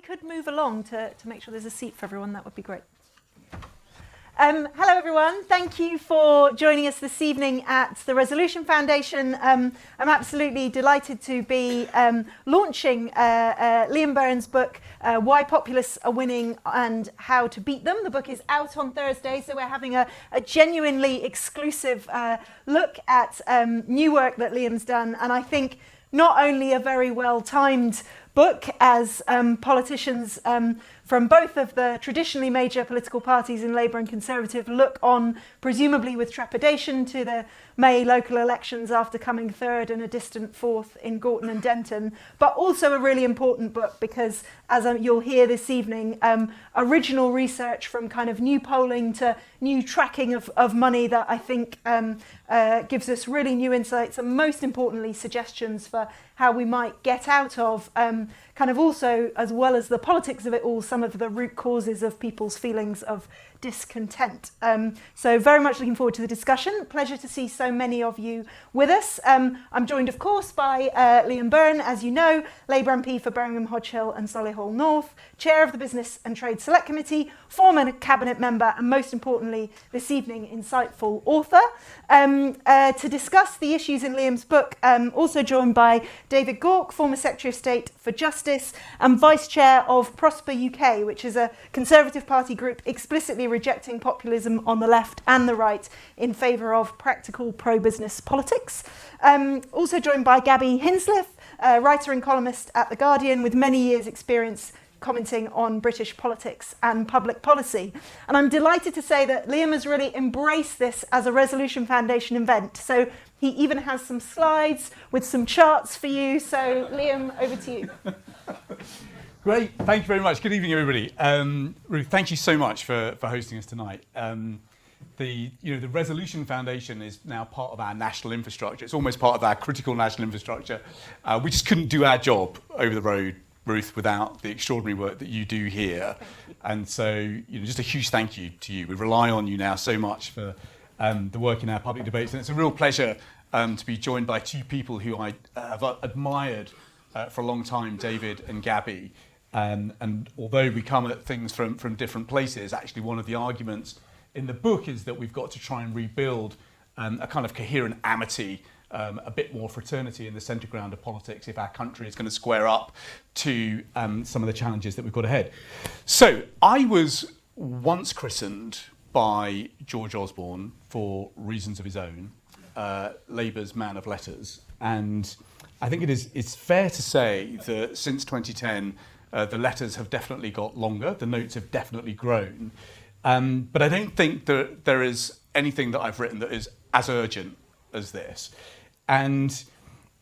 could move along to make sure there's a seat for everyone, that would be great. Hello everyone, thank you for joining us this evening at the Resolution Foundation. I'm absolutely delighted to be launching Liam Byrne's book, Why Populists Are Winning and How to Beat Them. The book is out on Thursday, so we're having a genuinely exclusive look at new work that Liam's done, and I think not only a very well-timed book as politicians from both of the traditionally major political parties in Labour and Conservative look on, presumably with trepidation, to the May local elections after coming third and a distant fourth in Gorton and Denton, but also a really important book because, as you'll hear this evening, original research from kind of new polling to new tracking of money that I think gives us really new insights and, most importantly, suggestions for how we might get out of kind of also, as well as the politics of it all, some of the root causes of people's feelings of discontent. So very much looking forward to the discussion. Pleasure to see so many of you with us. I'm joined, of course, by Liam Byrne, as you know, Labour MP for Birmingham, Hodge and Solihull North, Chair of the Business and Trade Select Committee, former Cabinet Member, and most importantly, this evening, insightful author. To discuss the issues in Liam's book, also joined by David Gauke, former Secretary of State for Justice and Vice Chair of Prosper UK, which is a Conservative Party group explicitly rejecting populism on the left and the right in favour of practical pro-business politics. Also joined by Gabby Hinsliff, writer and columnist at The Guardian with many years' experience commenting on British politics and public policy. And I'm delighted to say that Liam has really embraced this as a Resolution Foundation event. So he even has some slides with some charts for you. So Liam, over to you. Great, thank you very much. Good evening, everybody. Ruth, thank you so much for hosting us tonight. The Resolution Foundation is now part of our national infrastructure. It's almost part of our critical national infrastructure. We just couldn't do our job over the road, Ruth, without the extraordinary work that you do here. And so, just a huge thank you to you. We rely on you now so much for the work in our public debates. And it's a real pleasure to be joined by two people who I have admired for a long time, David and Gabby. And although we come at things from different places, actually one of the arguments in the book is that we've got to try and rebuild a kind of coherent amity, a bit more fraternity in the centre ground of politics if our country is going to square up to some of the challenges that we've got ahead. So I was once christened by George Osborne for reasons of his own, Labour's man of letters. And I think it's fair to say that since 2010, the letters have definitely got longer, the notes have definitely grown. But I don't think that there is anything that I've written that is as urgent as this. And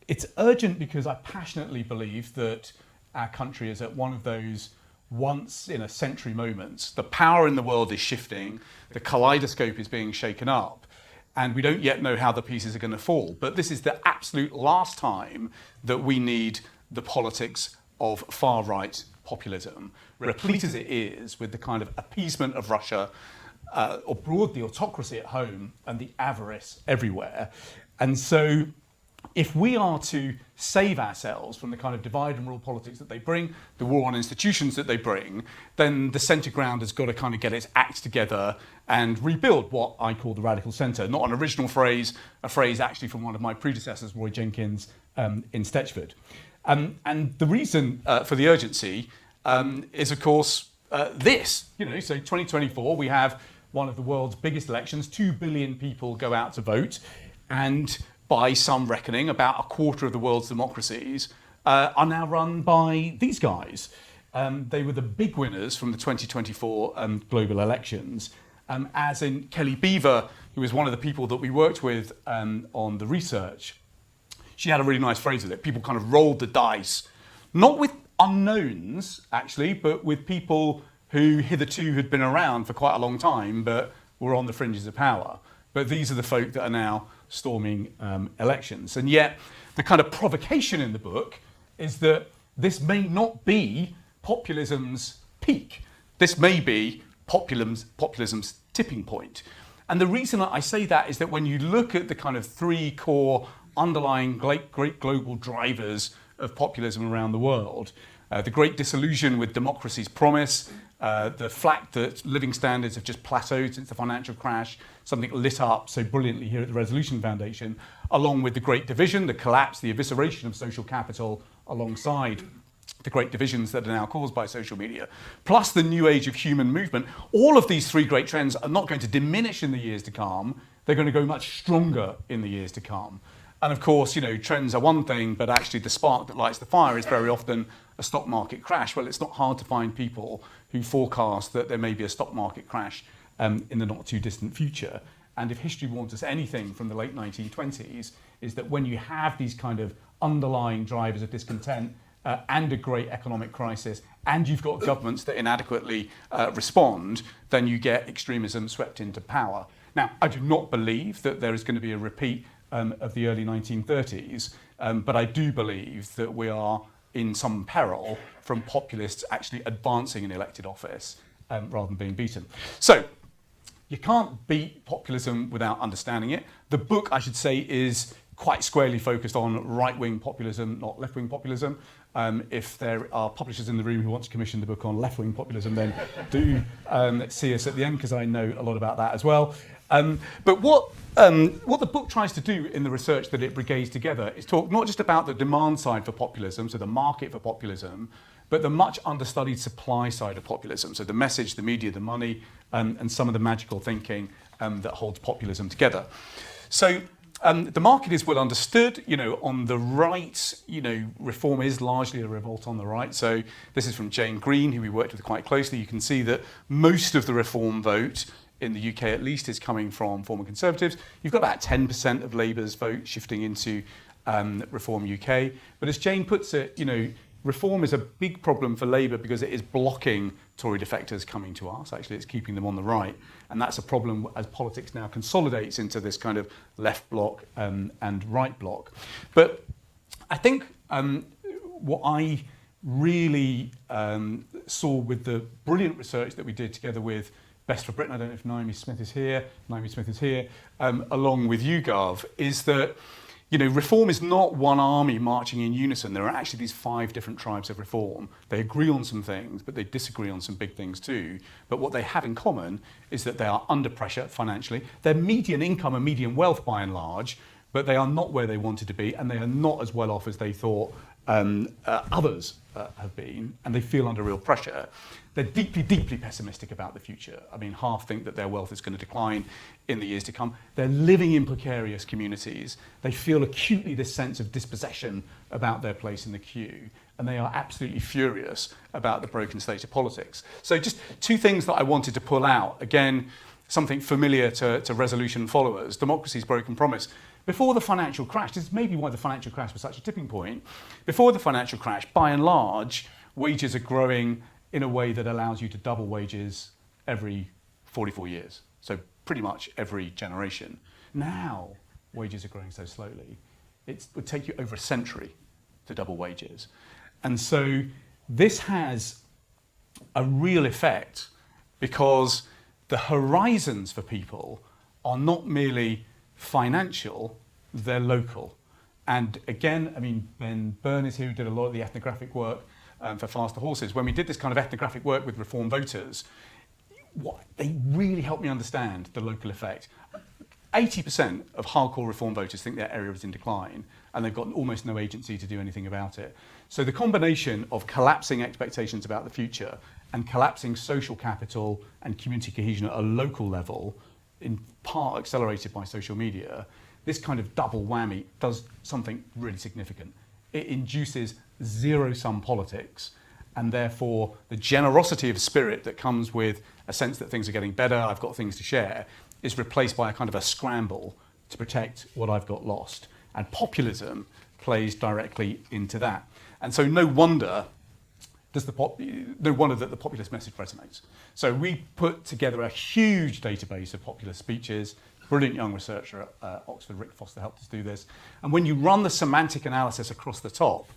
it's urgent because I passionately believe that our country is at one of those once in a century moments. The power in the world is shifting, the kaleidoscope is being shaken up, and we don't yet know how the pieces are going to fall. But this is the absolute last time that we need the politics of far-right populism, replete as it is with the kind of appeasement of Russia, or broadly autocracy at home and the avarice everywhere. And so if we are to save ourselves from the kind of divide and rule politics that they bring, the war on institutions that they bring, then the centre ground has got to kind of get its act together and rebuild what I call the radical centre. Not an original phrase, a phrase actually from one of my predecessors, Roy Jenkins, in Stetchford. And the reason for the urgency is, of course, this. So 2024, we have one of the world's biggest elections. 2 billion people go out to vote. And by some reckoning, about a quarter of the world's democracies are now run by these guys. They were the big winners from the 2024 global elections. As in Kelly Beaver, who was one of the people that we worked with on the research, she had a really nice phrase with it. People kind of rolled the dice, not with unknowns, actually, but with people who hitherto had been around for quite a long time, but were on the fringes of power. But these are the folk that are now storming elections. And yet, the kind of provocation in the book is that this may not be populism's peak. This may be populism's tipping point. And the reason I say that is that when you look at the kind of three core underlying great global drivers of populism around the world, The great disillusion with democracy's promise, the fact that living standards have just plateaued since the financial crash, something lit up so brilliantly here at the Resolution Foundation, along with the great division, the collapse, the evisceration of social capital alongside the great divisions that are now caused by social media, plus the new age of human movement. All of these three great trends are not going to diminish in the years to come. They're going to go much stronger in the years to come. And of course, trends are one thing, but actually the spark that lights the fire is very often a stock market crash. Well, it's not hard to find people who forecast that there may be a stock market crash in the not too distant future. And if history warns us anything from the late 1920s, is that when you have these kind of underlying drivers of discontent and a great economic crisis, and you've got governments that inadequately respond, then you get extremism swept into power. Now, I do not believe that there is going to be a repeat of the early 1930s, but I do believe that we are in some peril from populists actually advancing in elected office rather than being beaten. So, you can't beat populism without understanding it. The book, I should say, is quite squarely focused on right-wing populism, not left-wing populism. If there are publishers in the room who want to commission the book on left-wing populism, then do see us at the end, because I know a lot about that as well. But what the book tries to do in the research that it brigades together is talk not just about the demand side for populism, so the market for populism, but the much understudied supply side of populism, so the message, the media, the money, and some of the magical thinking that holds populism together. So the market is well understood. On the right, reform is largely a revolt on the right. So this is from Jane Green, who we worked with quite closely. You can see that most of the reform vote, in the UK at least, is coming from former Conservatives. You've got about 10% of Labour's vote shifting into Reform UK. But as Jane puts it, reform is a big problem for Labour because it is blocking Tory defectors coming to us. Actually, it's keeping them on the right. And that's a problem as politics now consolidates into this kind of left bloc and right bloc. But I think what I really saw with the brilliant research that we did together with Best for Britain, I don't know if Naomi Smith is here, along with YouGov, is that reform is not one army marching in unison. There are actually these 5 different tribes of reform. They agree on some things, but they disagree on some big things too. But what they have in common is that they are under pressure financially. They're median income and median wealth by and large, but they are not where they wanted to be, and they are not as well off as they thought others have been, and they feel under real pressure. They're deeply, deeply pessimistic about the future. I mean, half think that their wealth is going to decline in the years to come. They're living in precarious communities. They feel acutely this sense of dispossession about their place in the queue, and they are absolutely furious about the broken state of politics. So just 2 things that I wanted to pull out. Again, something familiar to Resolution followers, democracy's broken promise. Before the financial crash, this is maybe why the financial crash was such a tipping point. Before the financial crash, by and large, wages are growing in a way that allows you to double wages every 44 years. So pretty much every generation. Now, wages are growing so slowly, it would take you over a century to double wages. And so this has a real effect because the horizons for people are not merely financial, they're local. And again, I mean, Ben Byrne is here, who did a lot of the ethnographic work for Faster Horses. When we did this kind of ethnographic work with reform voters, they really helped me understand the local effect. 80% of hardcore reform voters think their area is in decline, and they've got almost no agency to do anything about it. So the combination of collapsing expectations about the future and collapsing social capital and community cohesion at a local level, in part accelerated by social media, this kind of double whammy does something really significant. It induces zero-sum politics, and therefore the generosity of spirit that comes with a sense that things are getting better, I've got things to share, is replaced by a kind of a scramble to protect what I've got lost. And populism plays directly into that. And so no wonder that the populist message resonates. So we put together a huge database of populist speeches. Brilliant young researcher at Oxford, Rick Foster, helped us do this. And when you run the semantic analysis across the top,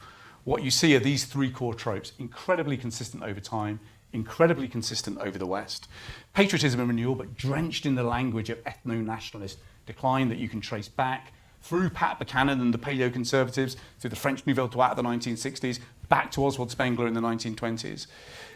what you see are these 3 core tropes, incredibly consistent over time, incredibly consistent over the West. Patriotism and renewal, but drenched in the language of ethno-nationalist decline that you can trace back through Pat Buchanan and the paleo-conservatives, through the French Nouvelle Droite of the 1960s, back to Oswald Spengler in the 1920s.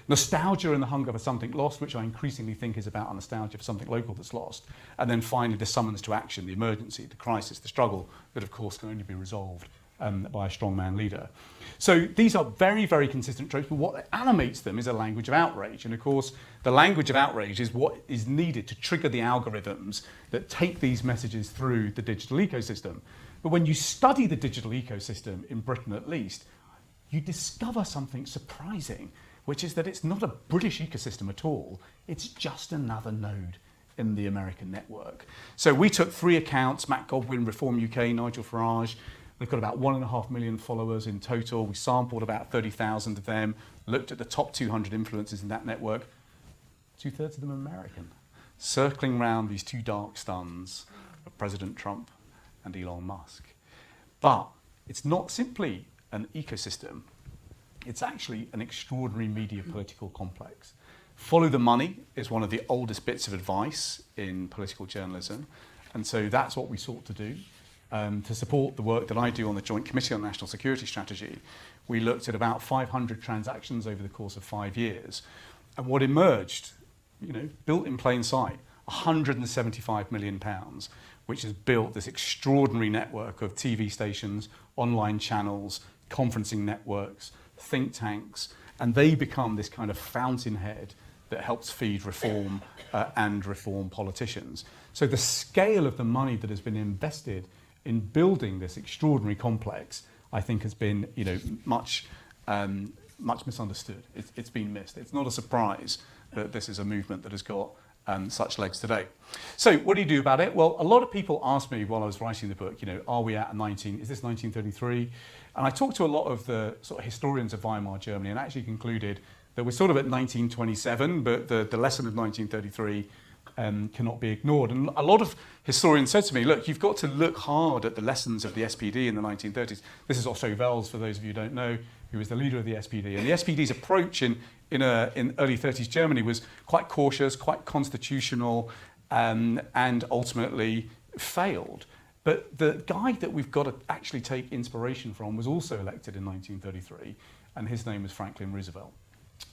Nostalgia and the hunger for something lost, which I increasingly think is about a nostalgia for something local that's lost. And then finally the summons to action, the emergency, the crisis, the struggle that of course can only be resolved by a strongman leader. So these are very, very consistent tropes, but what animates them is a language of outrage. And of course, the language of outrage is what is needed to trigger the algorithms that take these messages through the digital ecosystem. But when you study the digital ecosystem, in Britain at least, you discover something surprising, which is that it's not a British ecosystem at all. It's just another node in the American network. So we took 3 accounts, Matt Godwin, Reform UK, Nigel Farage. They've got about 1.5 million followers in total. We sampled about 30,000 of them, looked at the top 200 influencers in that network. 2/3 of them are American, circling around these 2 dark suns of President Trump and Elon Musk. But it's not simply an ecosystem. It's actually an extraordinary media political complex. Follow the money is one of the oldest bits of advice in political journalism. And so that's what we sought to do. To support the work that I do on the Joint Committee on National Security Strategy, we looked at about 500 transactions over the course of 5 years. And what emerged, built in plain sight, £175 million, which has built this extraordinary network of TV stations, online channels, conferencing networks, think tanks, and they become this kind of fountainhead that helps feed reform and reform politicians. So the scale of the money that has been invested in building this extraordinary complex, I think has been, much misunderstood. It's been missed. It's not a surprise that this is a movement that has got such legs today. So what do you do about it? Well, a lot of people asked me while I was writing the book, are we at is this 1933? And I talked to a lot of the sort of historians of Weimar Germany and actually concluded that we're sort of at 1927, but the lesson of 1933 cannot be ignored. And a lot of historians said to me, look, you've got to look hard at the lessons of the SPD in the 1930s. This is Otto Wels, for those of you who don't know, who was the leader of the SPD. And the SPD's approach in early 30s Germany was quite cautious, quite constitutional, and ultimately failed. But the guy that we've got to actually take inspiration from was also elected in 1933, and his name was Franklin Roosevelt.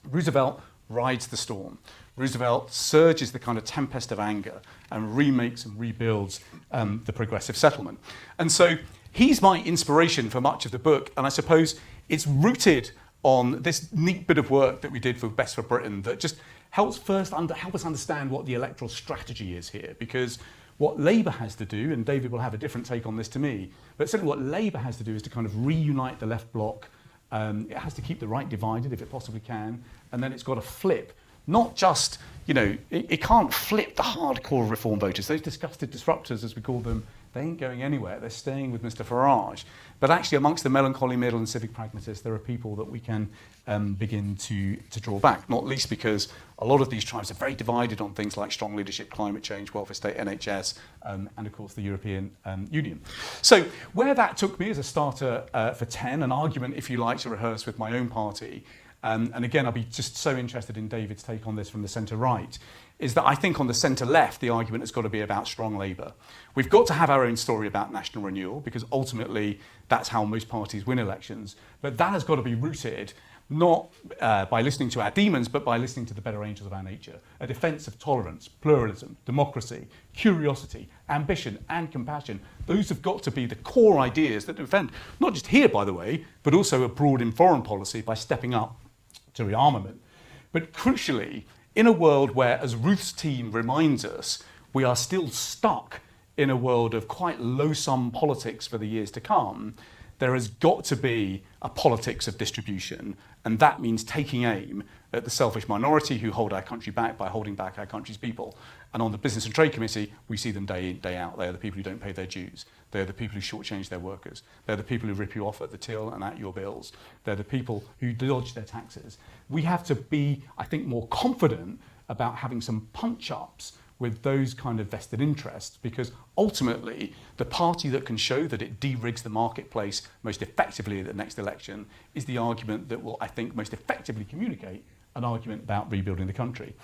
Roosevelt rides the storm. Roosevelt surges the kind of tempest of anger and remakes and rebuilds the progressive settlement. And so he's my inspiration for much of the book, and I suppose it's rooted on this neat bit of work that we did for Best for Britain that just helps help us understand what the electoral strategy is here, because what Labour has to do, and David will have a different take on this to me, but certainly what Labour has to do is to kind of reunite the left bloc. It has to keep the right divided if it possibly can, and then it's got to flip. Not just, it can't flip the hardcore reform voters. Those disgusted disruptors, as we call them, they ain't going anywhere. They're staying with Mr. Farage. But actually, amongst the melancholy middle and civic pragmatists, there are people that we can begin to draw back, not least because a lot of these tribes are very divided on things like strong leadership, climate change, welfare state, NHS, and of course the European Union. So where that took me as a starter for 10, an argument, if you like, to rehearse with my own party, and again, I'll be just so interested in David's take on this from the centre-right, is that I think on the centre-left, the argument has got to be about strong Labour. We've got to have our own story about national renewal, because ultimately that's how most parties win elections. But that has got to be rooted not by listening to our demons, but by listening to the better angels of our nature. A defence of tolerance, pluralism, democracy, curiosity, ambition and compassion. Those have got to be the core ideas that defend, not just here, by the way, but also abroad in foreign policy by stepping up to rearmament. But crucially, in a world where, as Ruth's team reminds us, we are still stuck in a world of quite low-sum politics for the years to come, there has got to be a politics of distribution, and that means taking aim at the selfish minority who hold our country back by holding back our country's people. And on the Business and Trade Committee, we see them day in, day out. They are the people who don't pay their dues. They're the people who shortchange their workers. They're the people who rip you off at the till and at your bills. They're the people who dodge their taxes. We have to be, I think, more confident about having some punch-ups with those kind of vested interests, because ultimately the party that can show that it de-rigs the marketplace most effectively at the next election is the argument that will, I think, most effectively communicate an argument about rebuilding the country.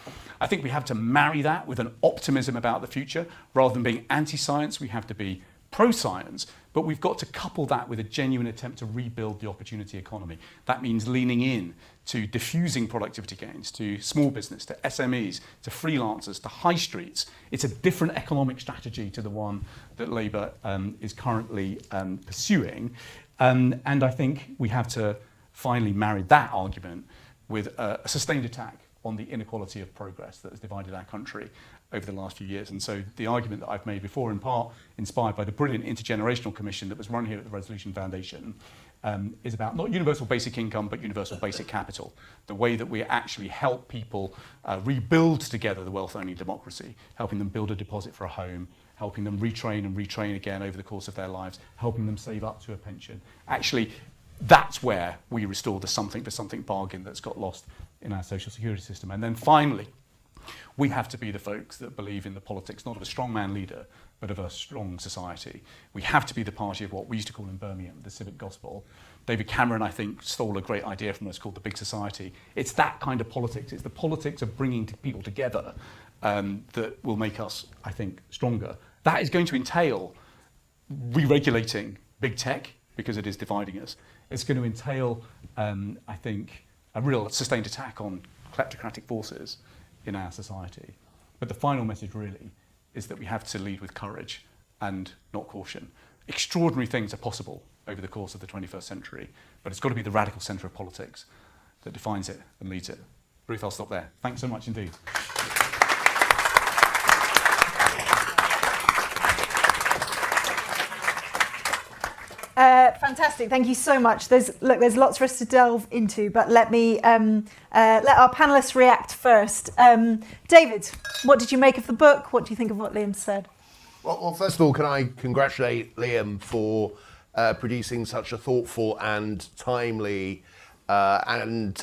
I think we have to marry that with an optimism about the future. Rather than being anti-science, we have to be pro-science, but we've got to couple that with a genuine attempt to rebuild the opportunity economy. That means leaning in to diffusing productivity gains to small business, to SMEs, to freelancers, to high streets. It's a different economic strategy to the one that Labour is currently pursuing. And I think we have to finally marry that argument with a sustained attack on the inequality of progress that has divided our country over the last few years. And so the argument that I've made before, in part inspired by the brilliant intergenerational commission that was run here at the Resolution Foundation, is about not universal basic income, but universal basic capital. The way that we actually help people rebuild together the wealth-owning democracy, helping them build a deposit for a home, helping them retrain and retrain again over the course of their lives, helping them save up to a pension. Actually, that's where we restore the something for something bargain that's got lost in our social security system. And then finally, we have to be the folks that believe in the politics, not of a strongman leader, but of a strong society. We have to be the party of what we used to call in Birmingham the civic gospel. David Cameron, I think, stole a great idea from us called the big society. It's that kind of politics. It's the politics of bringing people together that will make us, I think, stronger. That is going to entail re-regulating big tech because it is dividing us. It's going to entail, I think, a real sustained attack on kleptocratic forces in our society. But the final message really is that we have to lead with courage and not caution. Extraordinary things are possible over the course of the 21st century, but it's got to be the radical centre of politics that defines it and leads it. Ruth, I'll stop there. Thanks so much indeed. Fantastic, thank you so much. There's lots for us to delve into, but let me let our panellists react first. David, what did you make of the book? What do you think of what Liam said? Well, first of all, can I congratulate Liam for producing such a thoughtful and timely and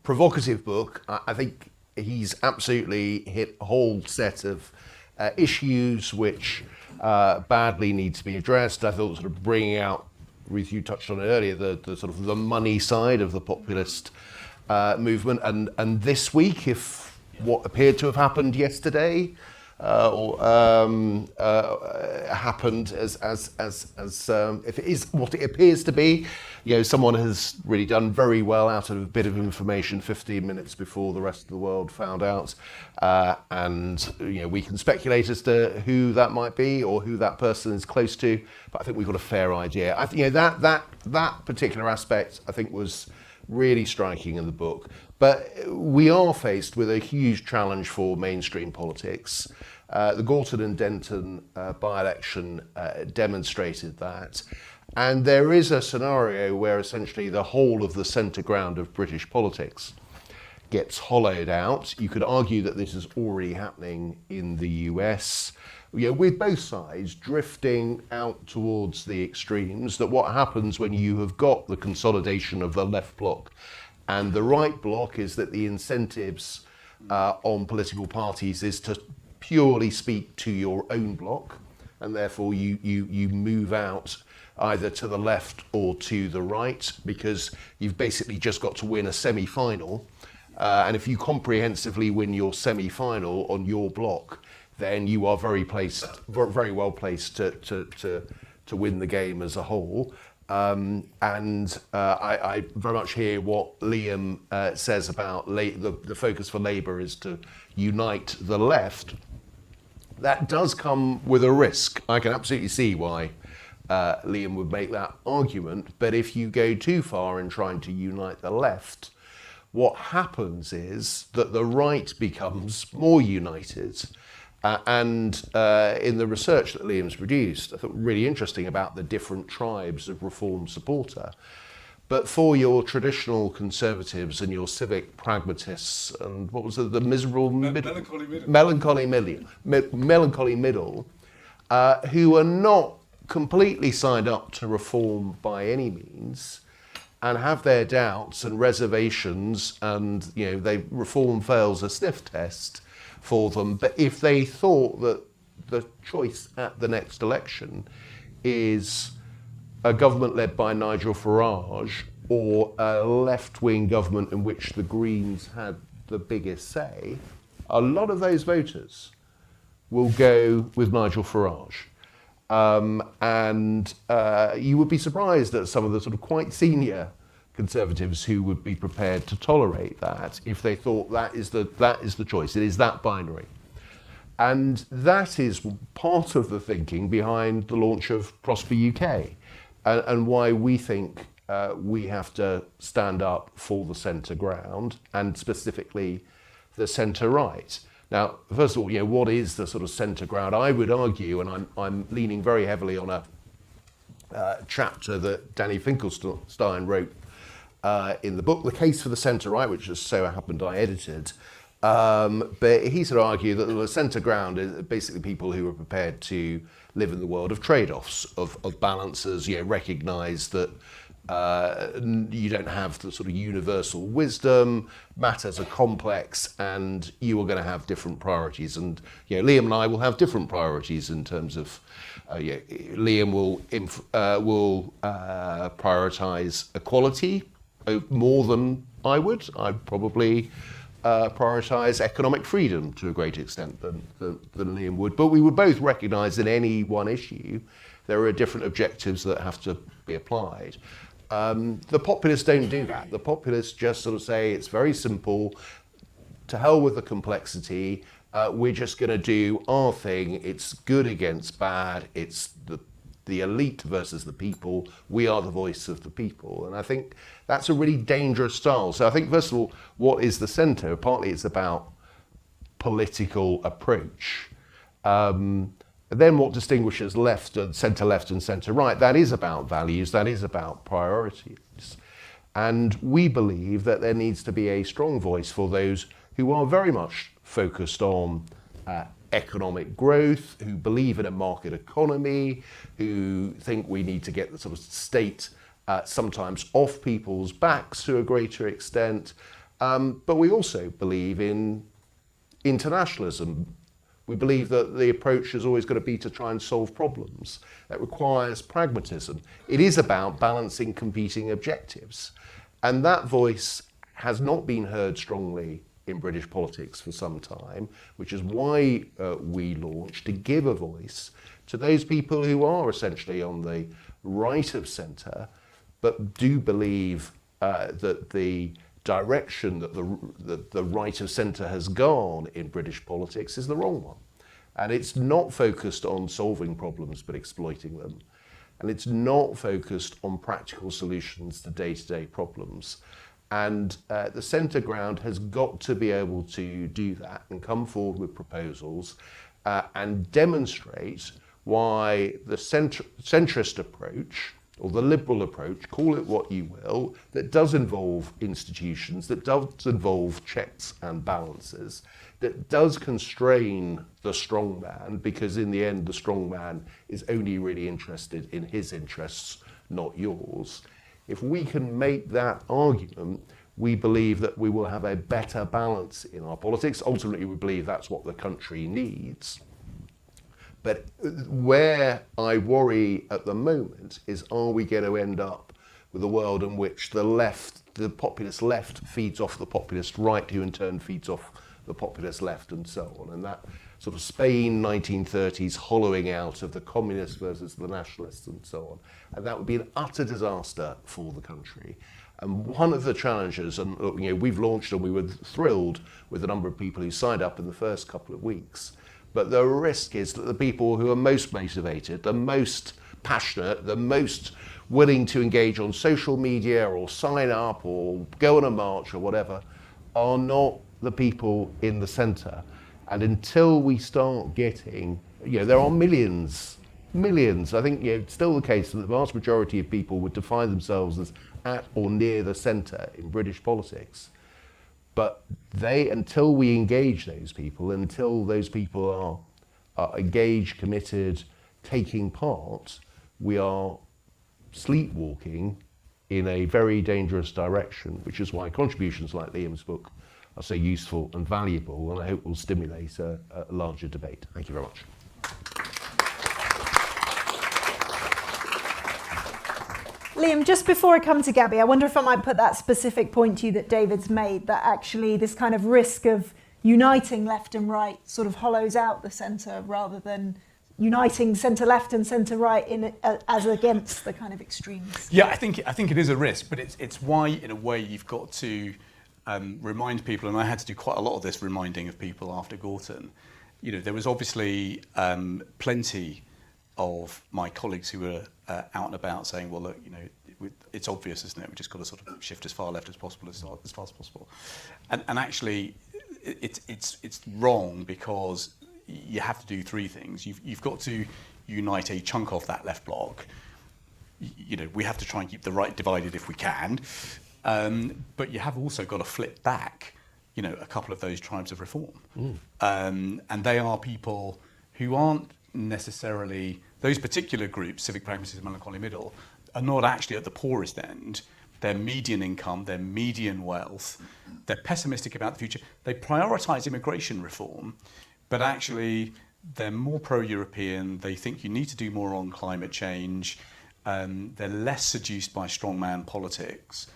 provocative book. I think he's absolutely hit a whole set of issues which badly need to be addressed. I thought sort of bringing out, Ruth, you touched on it earlier, the sort of the money side of the populist movement, and this week, if what appeared to have happened yesterday happened as if it is what it appears to be, you know, someone has really done very well out of a bit of information 15 minutes before the rest of the world found out, and you know, we can speculate as to who that might be or who that person is close to, but I think we've got a fair idea. I think, you know, that particular aspect I think was really striking in the book. But we are faced with a huge challenge for mainstream politics. The Gorton and Denton by-election demonstrated that. And there is a scenario where essentially the whole of the centre ground of British politics gets hollowed out. You could argue that this is already happening in the US, you know, with both sides drifting out towards the extremes, that what happens when you have got the consolidation of the left bloc and the right bloc is that the incentives on political parties is to purely speak to your own bloc, and therefore you move out either to the left or to the right, because you've basically just got to win a semi-final. And if you comprehensively win your semi-final on your block, then you are very well placed to win the game as a whole. I very much hear what Liam says about the focus for Labour is to unite the left. That does come with a risk. I can absolutely see why Liam would make that argument, but if you go too far in trying to unite the left, what happens is that the right becomes more united. In the research that Liam's produced, I thought really interesting about the different tribes of Reform supporter. But for your traditional conservatives and your civic pragmatists and what was it, the miserable melancholy middle, who are not completely signed up to reform by any means, and have their doubts and reservations, and you know, reform fails a sniff test for them. But if they thought that the choice at the next election is a government led by Nigel Farage or a left-wing government in which the Greens had the biggest say, a lot of those voters will go with Nigel Farage. And you would be surprised at some of the sort of quite senior Conservatives who would be prepared to tolerate that if they thought that is the choice. It is that binary. And that is part of the thinking behind the launch of Prosper UK and why we think we have to stand up for the centre ground and specifically the centre right. Now, first of all, what is the sort of centre ground? I would argue, and I'm leaning very heavily on a chapter that Danny Finkelstein wrote in the book, The Case for the Centre Right, which just so happened I edited. But he sort of argued that the centre ground is basically people who are prepared to live in the world of trade-offs, of balances, recognise that you don't have the sort of universal wisdom, matters are complex, and you are going to have different priorities. And Liam and I will have different priorities in terms of Liam will prioritise equality more than I would. I'd probably prioritise economic freedom to a greater extent than Liam would. But we would both recognise in any one issue there are different objectives that have to be applied. The populists don't do that. The populists just sort of say it's very simple, to hell with the complexity, we're just going to do our thing, it's good against bad, it's the elite versus the people, we are the voice of the people. And I think that's a really dangerous style. So I think, first of all, what is the centre? Partly it's about political approach. Then what distinguishes centre-left and centre-right, that is about values, that is about priorities. And we believe that there needs to be a strong voice for those who are very much focused on economic growth, who believe in a market economy, who think we need to get the sort of state sometimes off people's backs to a greater extent. But we also believe in internationalism. We believe that the approach is always going to be to try and solve problems. That requires pragmatism. It is about balancing competing objectives. And that voice has not been heard strongly in British politics for some time, which is why we launched, to give a voice to those people who are essentially on the right of centre, but do believe that the direction that the right of centre has gone in British politics is the wrong one. And it's not focused on solving problems but exploiting them. And it's not focused on practical solutions to day-to-day problems. And the centre ground has got to be able to do that and come forward with proposals and demonstrate why the centrist approach, or the liberal approach, call it what you will, that does involve institutions, that does involve checks and balances, that does constrain the strong man, because in the end the strong man is only really interested in his interests, not yours. If we can make that argument, we believe that we will have a better balance in our politics. Ultimately, we believe that's what the country needs. But where I worry at the moment is, are we going to end up with a world in which the populist left feeds off the populist right, who in turn feeds off the populist left, and so on. And that sort of Spain 1930s hollowing out of the communists versus the nationalists and so on. And that would be an utter disaster for the country. And one of the challenges, and we've launched and we were thrilled with the number of people who signed up in the first couple of weeks, but the risk is that the people who are most motivated, the most passionate, the most willing to engage on social media or sign up or go on a march or whatever, are not the people in the centre. And until we start getting, there are millions, I think it's still the case that the vast majority of people would define themselves as at or near the centre in British politics. But until we engage those people, until those people are engaged, committed, taking part, we are sleepwalking in a very dangerous direction, which is why contributions like Liam's book are so useful and valuable, and I hope will stimulate a larger debate. Thank you very much. Liam, just before I come to Gabby, I wonder if I might put that specific point to you that David's made, that actually this kind of risk of uniting left and right sort of hollows out the centre rather than uniting centre-left and centre-right as against the kind of extremes. Yeah, I think it is a risk, but it's why, in a way, you've got to remind people, and I had to do quite a lot of this reminding of people after Gorton. There was obviously plenty of my colleagues who were out and about saying, well, look, it's obvious, isn't it? We've just got to sort of shift as far left as possible, as fast as possible. And actually, it's wrong, because you have to do three things. You've got to unite a chunk of that left bloc. We have to try and keep the right divided if we can. But you have also got to flip back, a couple of those tribes of reform. And they are people who aren't necessarily, those particular groups, civic pragmatism, melancholy middle, are not actually at the poorest end. They're median income, they're median wealth, they're pessimistic about the future. They prioritise immigration reform, but actually they're more pro-European. They think you need to do more on climate change. They're less seduced by strongman politics.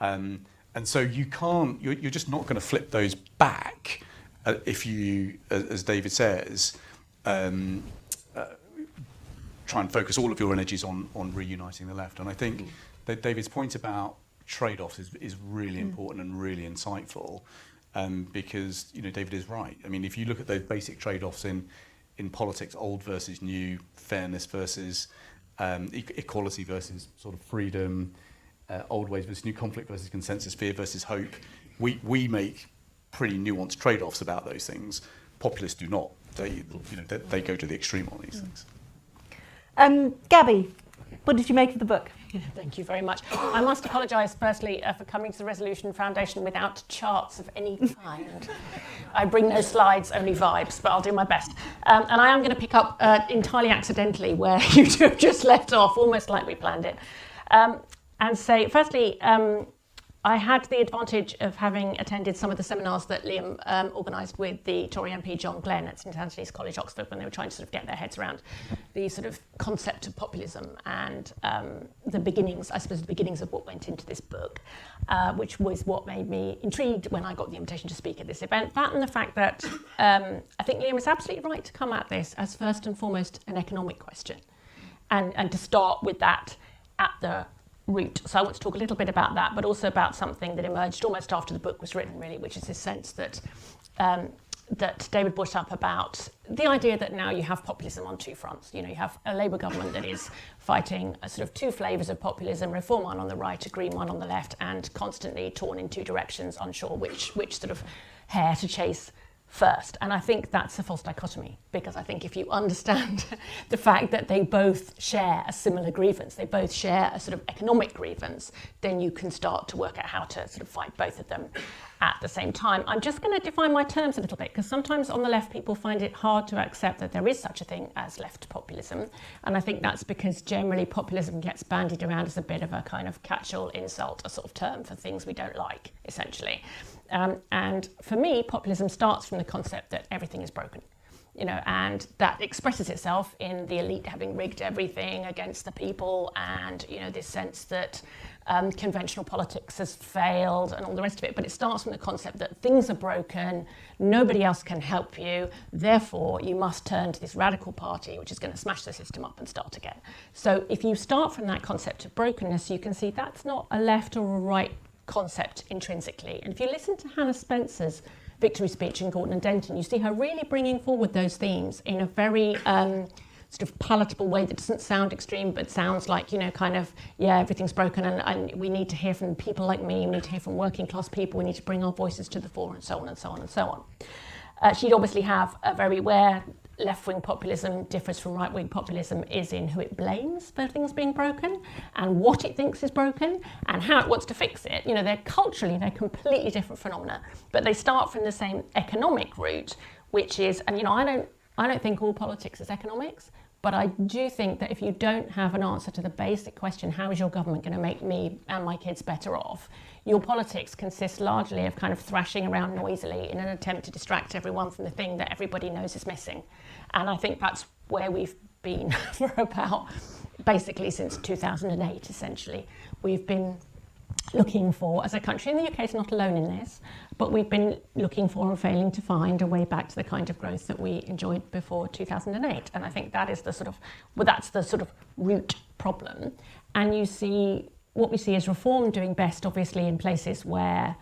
And so you're just not going to flip those back if you, as David says, try and focus all of your energies on reuniting the left. And I think that David's point about trade-offs is really important and really insightful, because David is right. I mean, if you look at those basic trade-offs in politics, old versus new, fairness versus equality versus sort of freedom, old ways versus new, conflict versus consensus, fear versus hope, we make pretty nuanced trade-offs about those things. Populists do not. They go to the extreme on these things. Gabby, what did you make of the book? Thank you very much. I must apologise firstly for coming to the Resolution Foundation without charts of any kind. I bring no slides, only vibes, but I'll do my best. And I am going to pick up entirely accidentally where you two have just left off, almost like we planned it. And say, firstly, I had the advantage of having attended some of the seminars that Liam organised with the Tory MP John Glenn at St Anthony's College, Oxford, when they were trying to sort of get their heads around the sort of concept of populism and the beginnings of what went into this book, which was what made me intrigued when I got the invitation to speak at this event. That and the fact that I think Liam is absolutely right to come at this as first and foremost an economic question, and to start with that at the route. So I want to talk a little bit about that, but also about something that emerged almost after the book was written, really, which is this sense that that David brought up about the idea that now you have populism on two fronts. You have a Labour government that is fighting a sort of two flavours of populism, reform one on the right, a green one on the left, and constantly torn in two directions, unsure which sort of hare to chase first. And I think that's a false dichotomy, because I think if you understand the fact that they both share a similar grievance, they both share a sort of economic grievance, then you can start to work out how to sort of fight both of them at the same time. I'm just going to define my terms a little bit, because sometimes on the left people find it hard to accept that there is such a thing as left populism. And I think that's because generally populism gets bandied around as a bit of a kind of catch-all insult, a sort of term for things we don't like, essentially. And for me, populism starts from the concept that everything is broken, and that expresses itself in the elite having rigged everything against the people, and, this sense that conventional politics has failed and all the rest of it. But it starts from the concept that things are broken, nobody else can help you, therefore you must turn to this radical party which is going to smash the system up and start again. So if you start from that concept of brokenness, you can see that's not a left or a right concept intrinsically. And if you listen to Hannah Spencer's victory speech in Gorton and Denton, you see her really bringing forward those themes in a very sort of palatable way that doesn't sound extreme, but sounds like, everything's broken and we need to hear from people like me, we need to hear from working class people, we need to bring our voices to the fore, and so on and so on and so on. She'd obviously have a very where left-wing populism differs from right-wing populism is in who it blames for things being broken and what it thinks is broken and how it wants to fix it. They're completely different phenomena, but they start from the same economic route, which is, and I don't think all politics is economics, but I do think that if you don't have an answer to the basic question, how is your government going to make me and my kids better off, your politics consists largely of kind of thrashing around noisily in an attempt to distract everyone from the thing that everybody knows is missing. And I think that's where we've been for about, basically since 2008, essentially. We've been looking for as a country, and the UK is not alone in this, but we've been looking for and failing to find a way back to the kind of growth that we enjoyed before 2008. And I think that is the sort of, well, that's the sort of root problem. And you see, what we see is reform doing best, obviously, in places where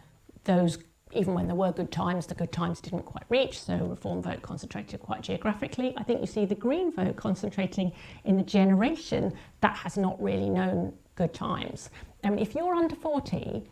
those, even when there were good times, the good times didn't quite reach, so reform vote concentrated quite geographically. I think you see the Green vote concentrating in the generation that has not really known good times. If you're under 40,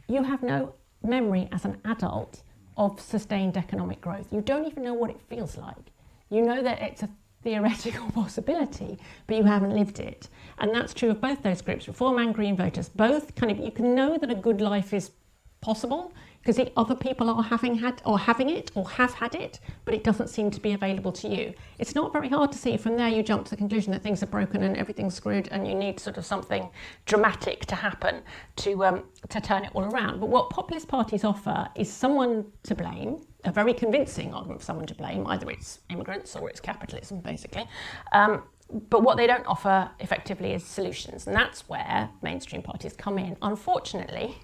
you have no memory as an adult of sustained economic growth. You don't even know what it feels like. You know that it's a theoretical possibility, but you haven't lived it. And that's true of both those groups, Reform and Green voters. Both kind of, you can know that a good life is possible because other people are having it or have had it, but it doesn't seem to be available to you. It's not very hard to see. From there, you jump to the conclusion that things are broken and everything's screwed, and you need sort of something dramatic to happen to turn it all around. But what populist parties offer is someone to blame, a very convincing argument for someone to blame. Either it's immigrants or it's capitalism, basically. But what they don't offer effectively is solutions, and that's where mainstream parties come in. Unfortunately,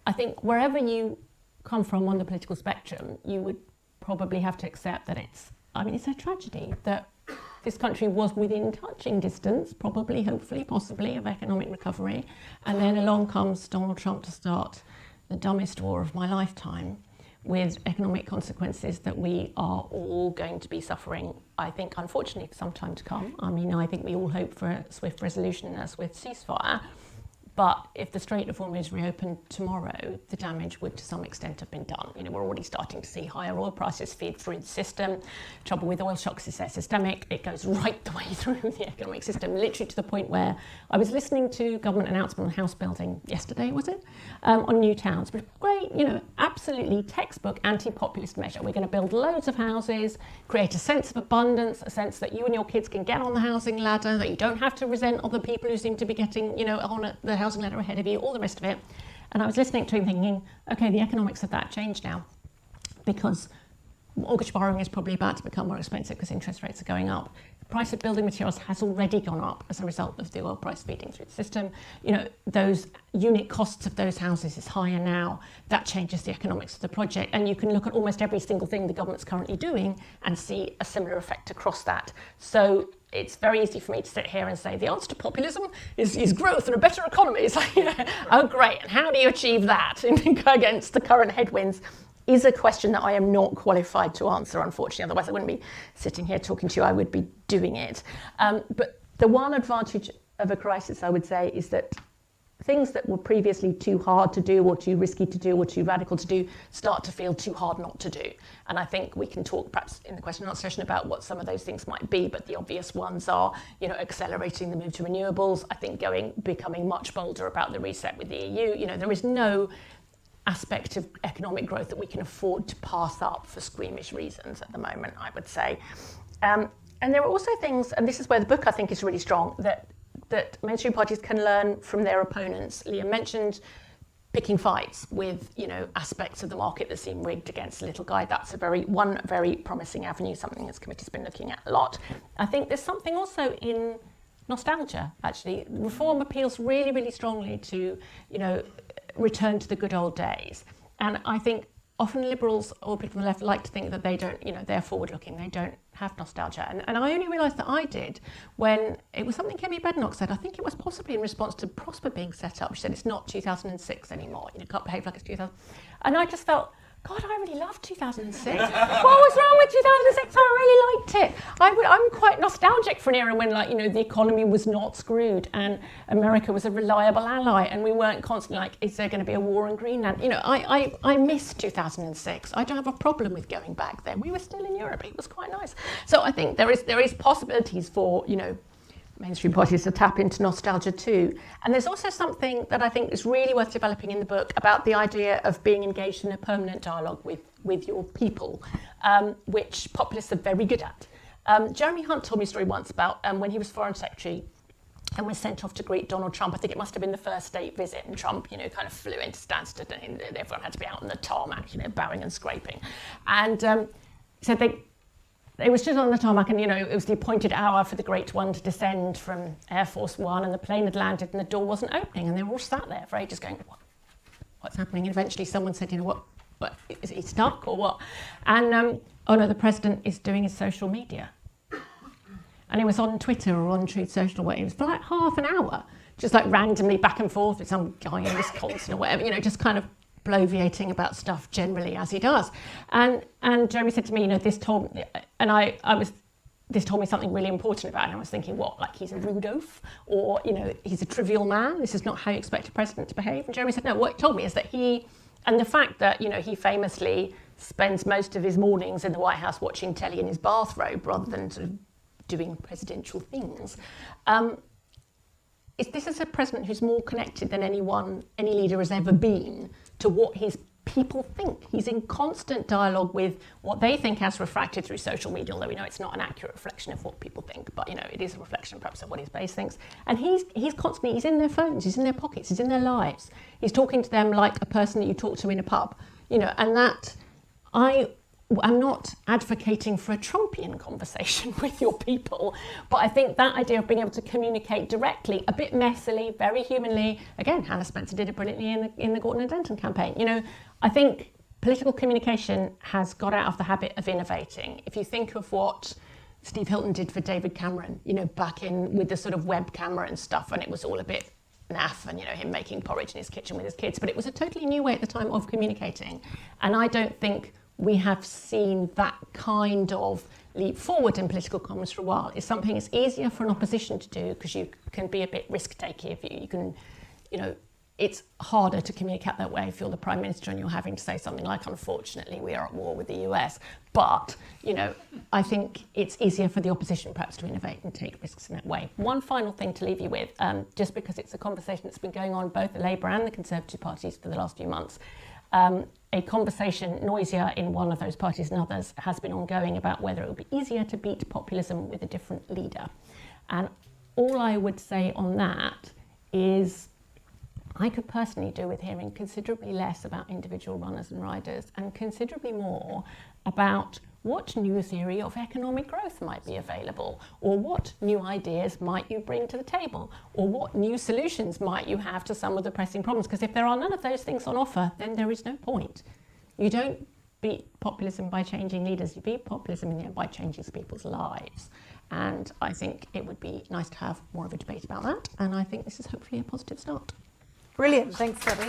I think wherever you come from on the political spectrum, you would probably have to accept that it's a tragedy that this country was within touching distance, probably, hopefully, possibly, of economic recovery. And then along comes Donald Trump to start the dumbest war of my lifetime with economic consequences that we are all going to be suffering, I think, unfortunately, for some time to come. I think we all hope for a swift resolution as with ceasefire. But if the Strait of Hormuz reopened tomorrow, the damage would to some extent have been done. We're already starting to see higher oil prices feed through the system. Trouble with oil shocks is they're systemic. It goes right the way through the economic system, literally to the point where I was listening to government announcement on house building yesterday, was it? On new towns. But great, absolutely textbook anti-populist measure. We're going to build loads of houses, create a sense of abundance, a sense that you and your kids can get on the housing ladder, that you don't have to resent other people who seem to be getting, on the housing ladder ahead of you, all the rest of it. And I was listening to him thinking, okay, the economics of that change now, because mortgage borrowing is probably about to become more expensive because interest rates are going up. The price of building materials has already gone up as a result of the oil price feeding through the system. Those unit costs of those houses is higher now. That changes the economics of the project. And you can look at almost every single thing the government's currently doing and see a similar effect across that. So it's very easy for me to sit here and say the answer to populism is growth and a better economy. It's like, oh great, and how do you achieve that against the current headwinds is a question that I am not qualified to answer, unfortunately. Otherwise I wouldn't be sitting here talking to you, I would be doing it. But the one advantage of a crisis, I would say, is that things that were previously too hard to do or too risky to do or too radical to do start to feel too hard not to do. And I think we can talk perhaps in the question and answer session about what some of those things might be, but the obvious ones are, accelerating the move to renewables, I think becoming much bolder about the reset with the EU. There is no aspect of economic growth that we can afford to pass up for squeamish reasons at the moment, I would say. And there are also things, and this is where the book I think is really strong, that mainstream parties can learn from their opponents. Liam mentioned picking fights with, aspects of the market that seem rigged against the little guy. That's one very promising avenue, something this committee's been looking at a lot. I think there's something also in nostalgia, actually. Reform appeals really, really strongly to, return to the good old days. And I think often liberals or people on the left like to think that they don't, they're forward-looking, they don't have nostalgia. And I only realised that I did when it was something Kemi Badenoch said. I think it was possibly in response to Prosper being set up. She said it's not 2006 anymore, can't behave like it's 2000. And I just felt, God, I really loved 2006. What was wrong with 2006? I really liked it. I'm quite nostalgic for an era when, the economy was not screwed and America was a reliable ally and we weren't constantly is there going to be a war in Greenland? I miss 2006. I don't have a problem with going back then. We were still in Europe. It was quite nice. So I think there is possibilities for, mainstream parties to tap into nostalgia too. And there's also something that I think is really worth developing in the book about the idea of being engaged in a permanent dialogue with your people, which populists are very good at. Jeremy Hunt told me a story once about when he was Foreign Secretary and was sent off to greet Donald Trump. I think it must have been the first state visit, and Trump, kind of flew into Stansted and everyone had to be out on the tarmac, bowing and scraping. And he said they were stood on the tarmac, and it was the appointed hour for the Great One to descend from Air Force One, and the plane had landed and the door wasn't opening, and they were all sat there for ages going, what's happening? And eventually someone said, what, is he stuck or what? And oh no, the president is doing his social media. And it was on Twitter or on Truth Social, where it was for like half an hour, just like randomly back and forth with some guy in Wisconsin or whatever, just kind of bloviating about stuff generally as he does. And Jeremy said to me, this told me, and this told me something really important about it. And I was thinking, what, like he's a rude oaf, or he's a trivial man? This is not how you expect a president to behave. And Jeremy said, no, what it told me is that and the fact that he famously spends most of his mornings in the White House watching telly in his bathrobe rather than sort of doing presidential things. This is a president who's more connected than any leader has ever been to what his people think. He's in constant dialogue with what they think as refracted through social media, although we know it's not an accurate reflection of what people think, but it is a reflection perhaps of what his base thinks. And he's in their phones, he's in their pockets, he's in their lives. He's talking to them like a person that you talk to in a pub, and that I'm not advocating for a Trumpian conversation with your people, but I think that idea of being able to communicate directly, a bit messily, very humanly, again, Hannah Spencer did it brilliantly in the Gorton and Denton campaign. I think political communication has got out of the habit of innovating. If you think of what Steve Hilton did for David Cameron, back in with the sort of web camera and stuff, and it was all a bit naff, and him making porridge in his kitchen with his kids, but it was a totally new way at the time of communicating. And I don't think we have seen that kind of leap forward in political commerce for a while. It's something it's easier for an opposition to do because you can be a bit risk-taking. If you can, it's harder to communicate that way if you're the Prime Minister and you're having to say something like, unfortunately, we are at war with the US. But, I think it's easier for the opposition perhaps to innovate and take risks in that way. One final thing to leave you with, just because it's a conversation that's been going on both the Labour and the Conservative parties for the last few months. A conversation noisier in one of those parties and others has been ongoing about whether it would be easier to beat populism with a different leader. And all I would say on that is I could personally do with hearing considerably less about individual runners and riders and considerably more about what new theory of economic growth might be available, or what new ideas might you bring to the table, or what new solutions might you have to some of the pressing problems. Because if there are none of those things on offer, then there is no point. You don't beat populism by changing leaders, you beat populism in the end by changing people's lives. And I think it would be nice to have more of a debate about that, and I think this is hopefully a positive start. Brilliant, thanks Debbie.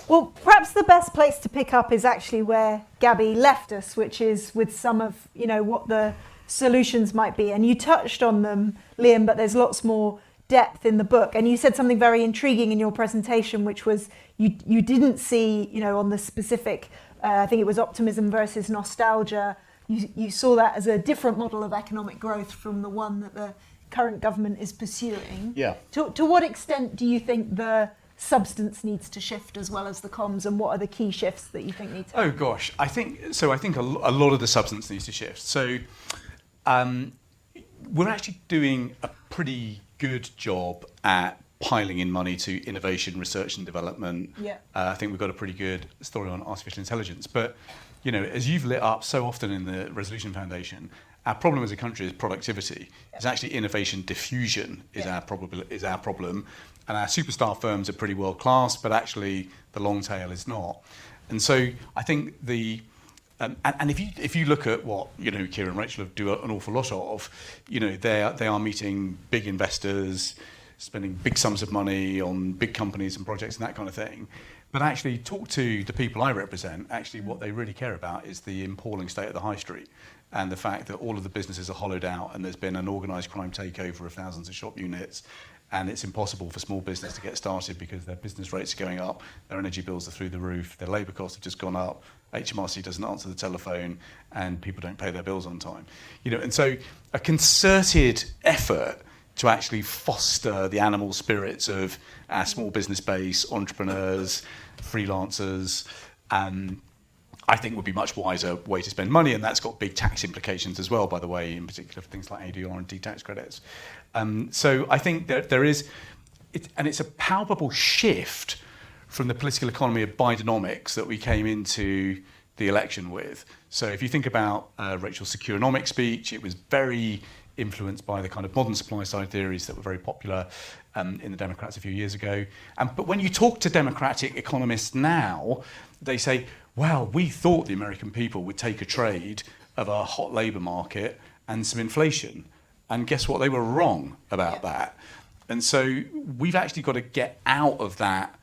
Well, perhaps the best place to pick up is actually where Gabby left us, which is with some of, what the solutions might be. And you touched on them, Liam, but there's lots more depth in the book. And you said something very intriguing in your presentation, which was you didn't see, on the specific, I think it was optimism versus nostalgia. You saw that as a different model of economic growth from the one that the current government is pursuing. Yeah. To what extent do you think the substance needs to shift as well as the comms, and what are the key shifts that you think need to happen? Oh gosh, I think a lot of the substance needs to shift. So we're actually doing a pretty good job at piling in money to innovation, research and development. Yeah. I think we've got a pretty good story on artificial intelligence. But as you've lit up so often in the Resolution Foundation, our problem as a country is productivity. It's actually innovation diffusion is our problem. And our superstar firms are pretty world class, but actually the long tail is not. And so I think and if you look at what Kira and Rachel do an awful lot of, they are meeting big investors, spending big sums of money on big companies and projects and that kind of thing. But actually talk to the people I represent, actually what they really care about is the appalling state of the high street and the fact that all of the businesses are hollowed out and there's been an organised crime takeover of thousands of shop units, and it's impossible for small business to get started because their business rates are going up, their energy bills are through the roof, their labour costs have just gone up, HMRC doesn't answer the telephone, and people don't pay their bills on time. And so a concerted effort to actually foster the animal spirits of our small business base, entrepreneurs, freelancers, I think would be a much wiser way to spend money, and that's got big tax implications as well, by the way, in particular for things like ADR and D tax credits. So I think that there is, it's a palpable shift from the political economy of Bidenomics that we came into the election with. So if you think about Rachel's Securenomics speech, it was very influenced by the kind of modern supply side theories that were very popular in the Democrats a few years ago. But when you talk to Democratic economists now, they say, well, we thought the American people would take a trade of a hot labour market and some inflation. And guess what? They were wrong about that. And so we've actually got to get out of that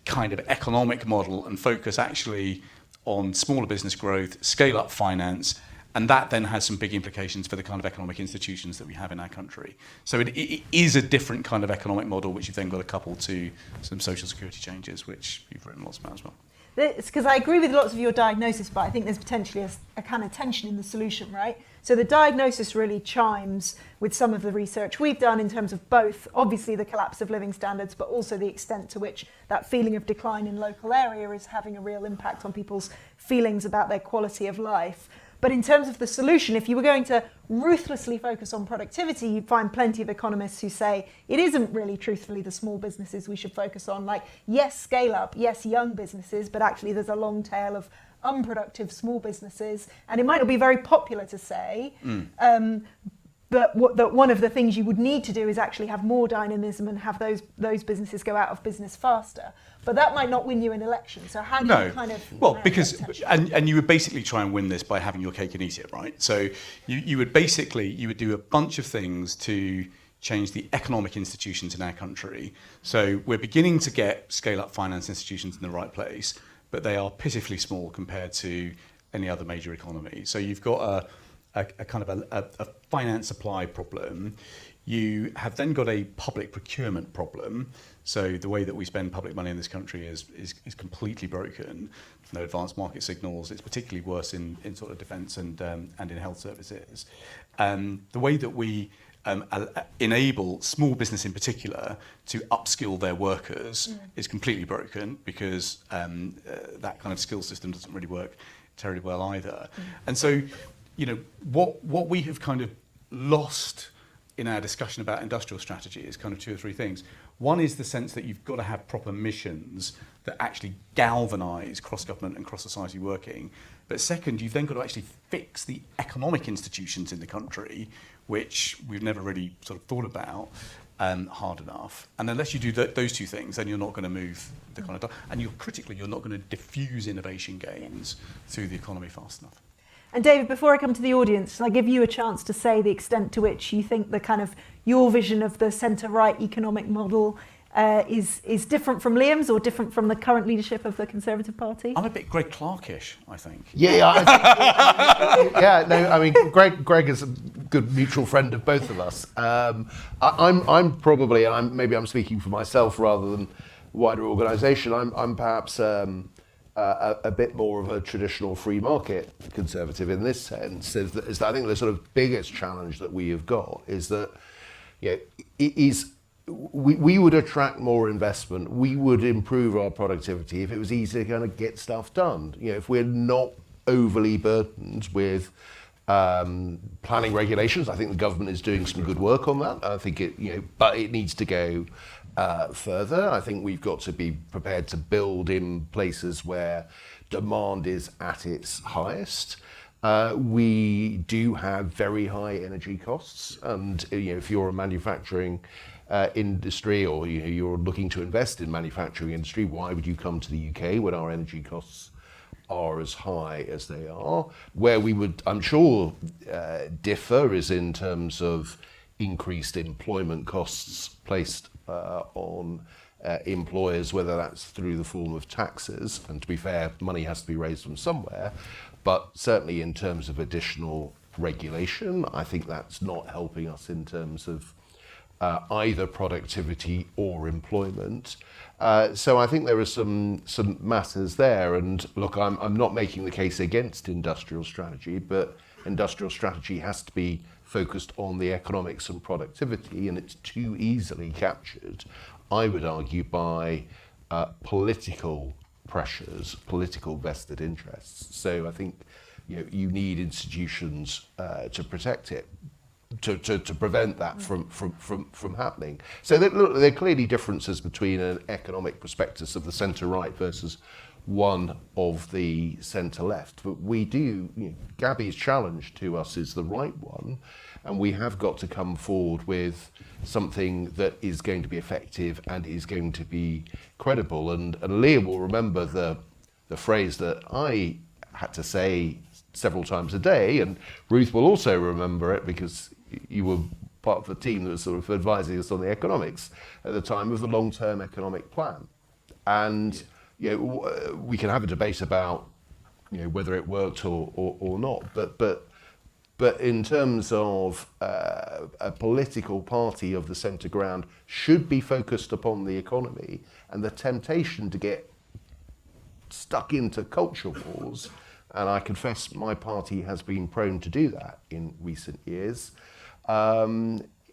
kind of economic model and focus actually on smaller business growth, scale up finance, and that then has some big implications for the kind of economic institutions that we have in our country. So it is a different kind of economic model, which you've then got to couple to some social security changes, which you've written lots about as well. It's because I agree with lots of your diagnosis, but I think there's potentially a kind of tension in the solution, right? So the diagnosis really chimes with some of the research we've done in terms of both, obviously, the collapse of living standards, but also the extent to which that feeling of decline in local area is having a real impact on people's feelings about their quality of life. But in terms of the solution, if you were going to ruthlessly focus on productivity, you'd find plenty of economists who say it isn't really truthfully the small businesses we should focus on. Like, yes, scale up, yes, young businesses, but actually there's a long tail of unproductive small businesses. And it might not be very popular to say, but that one of the things you would need to do is actually have more dynamism and have those businesses go out of business faster. But that might not win you an election. So how do you kind of... Well, because, and you would basically try and win this by having your cake and eat it, right? So you would do a bunch of things to change the economic institutions in our country. So we're beginning to get scale-up finance institutions in the right place, but they are pitifully small compared to any other major economy. So you've got a kind of a finance supply problem. You have then got a public procurement problem. So the way that we spend public money in this country is completely broken. No advanced market signals. It's particularly worse in sort of defence and in health services. The way that we enable small business in particular to upskill their workers is completely broken, because that kind of skill system doesn't really work terribly well either. And so, you know, what we have kind of lost in our discussion about industrial strategy is kind of two or three things. One is the sense that you've got to have proper missions that actually galvanise cross-government and cross-society working. But second, you've then got to actually fix the economic institutions in the country, which we've never really sort of thought about hard enough. And unless you do those two things, then you're not going to move the kind of... And you're not going to diffuse innovation gains through the economy fast enough. And David, before I come to the audience, I give you a chance to say the extent to which you think the kind of your vision of the centre-right economic model is different from Liam's or different from the current leadership of the Conservative Party? I'm a bit Greg Clarkish, I think. I mean, Greg is a good mutual friend of both of us. I'm probably, and maybe I'm speaking for myself rather than wider organisation. I'm perhaps a bit more of a traditional free market conservative in this sense. Is that I think the sort of biggest challenge that we have got is that, you know, we would attract more investment, we would improve our productivity if it was easy to kind of get stuff done. You know, if we're not overly burdened with planning regulations. I think the government is doing some good work on that. I think but it needs to go further. I think we've got to be prepared to build in places where demand is at its highest. We do have very high energy costs, and if you're a manufacturing industry, or you're looking to invest in manufacturing industry, why would you come to the UK when our energy costs are as high as they are? Where we would, I'm sure, differ is in terms of increased employment costs placed on employers, whether that's through the form of taxes, and to be fair, money has to be raised from somewhere, but certainly in terms of additional regulation, I think that's not helping us in terms of either productivity or employment. So I think there are some matters there, and look, I'm not making the case against industrial strategy, but industrial strategy has to be focused on the economics and productivity, and it's too easily captured, I would argue, by political pressures, political vested interests. So I think you need institutions to protect it. to prevent that from happening. So there are clearly differences between an economic prospectus of the centre-right versus one of the centre-left. But we do, Gabby's challenge to us is the right one, and we have got to come forward with something that is going to be effective and is going to be credible. And Liam will remember the phrase that I had to say several times a day, and Ruth will also remember it because you were part of the team that was sort of advising us on the economics at the time of the long-term economic plan. And we can have a debate about whether it worked or not, but in terms of a political party of the centre ground should be focused upon the economy, and the temptation to get stuck into culture wars, and I confess my party has been prone to do that in recent years,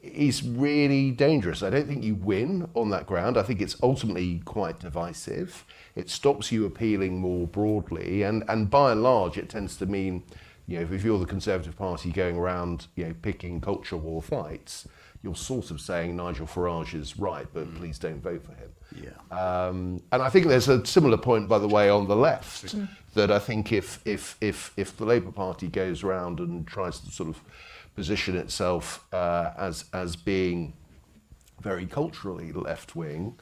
is really dangerous. I don't think you win on that ground. I think it's ultimately quite divisive. It stops you appealing more broadly, and by and large it tends to mean, if you're the Conservative Party going around picking culture war fights, you're sort of saying Nigel Farage is right, but please don't vote for him. Yeah. And I think there's a similar point, by the way, on the left, that I think if the Labour Party goes around and tries to sort of position itself as being very culturally left-wing,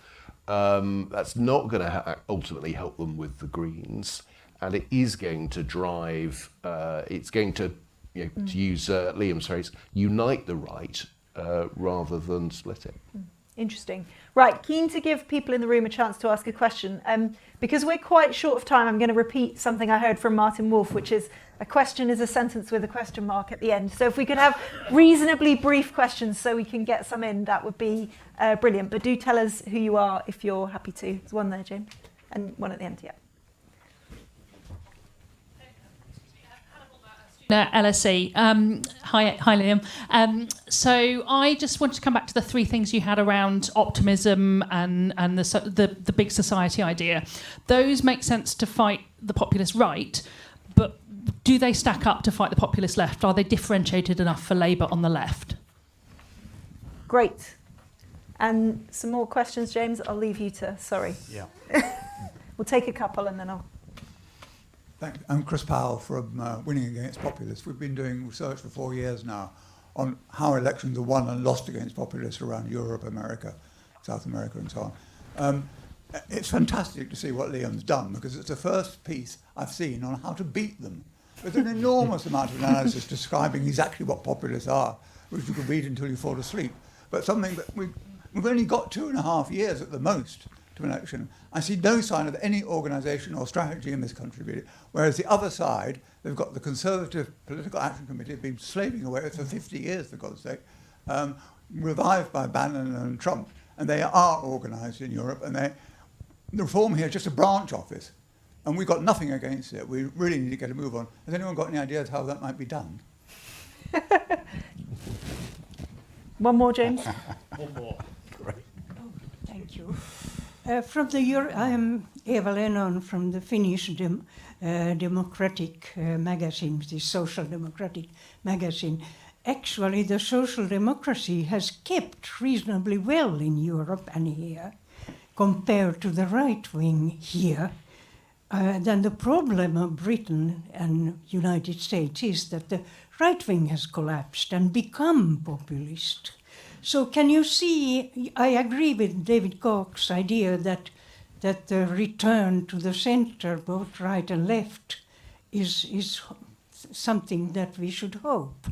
that's not going to ultimately help them with the Greens, and it is going to drive, it's going to, to use Liam's phrase, unite the right rather than split it. Interesting. Right, keen to give people in the room a chance to ask a question. Because we're quite short of time, I'm going to repeat something I heard from Martin Wolf, which is a question is a sentence with a question mark at the end. So if we could have reasonably brief questions so we can get some in, that would be brilliant. But do tell us who you are if you're happy to. There's one there, James, and one at the end, yeah. LSE. Hi Liam. So I just want to come back to the three things you had around optimism and the big society idea. Those make sense to fight the populist right, but do they stack up to fight the populist left? Are they differentiated enough for Labour on the left? Great. And some more questions, James? I'll leave you to, sorry. Yeah. We'll take a couple and then I'll... Thanks. I'm Chris Powell from Winning Against Populists. We've been doing research for 4 years now on how elections are won and lost against populists around Europe, America, South America and so on. It's fantastic to see what Liam's done, because it's the first piece I've seen on how to beat them. There's an enormous amount of analysis describing exactly what populists are, which you can read until you fall asleep. But something that we've only got 2.5 years at the most to an election. I see no sign of any organisation or strategy in this country, really. Whereas the other side, they've got the Conservative Political Action Committee, been slaving away for 50 years, for God's sake, revived by Bannon and Trump, and they are organised in Europe, and the reform here is just a branch office, and we've got nothing against it. We really need to get a move on. Has anyone got any ideas how that might be done? One more, James. One more. Great. Thank you. I am Eva Lennon from the Finnish democratic magazine, the Social Democratic magazine. Actually, the social democracy has kept reasonably well in Europe and here, compared to the right wing here. Then the problem of Britain and United States is that the right wing has collapsed and become populist. So can you see, I agree with David Koch's idea that the return to the centre, both right and left, is something that we should hope.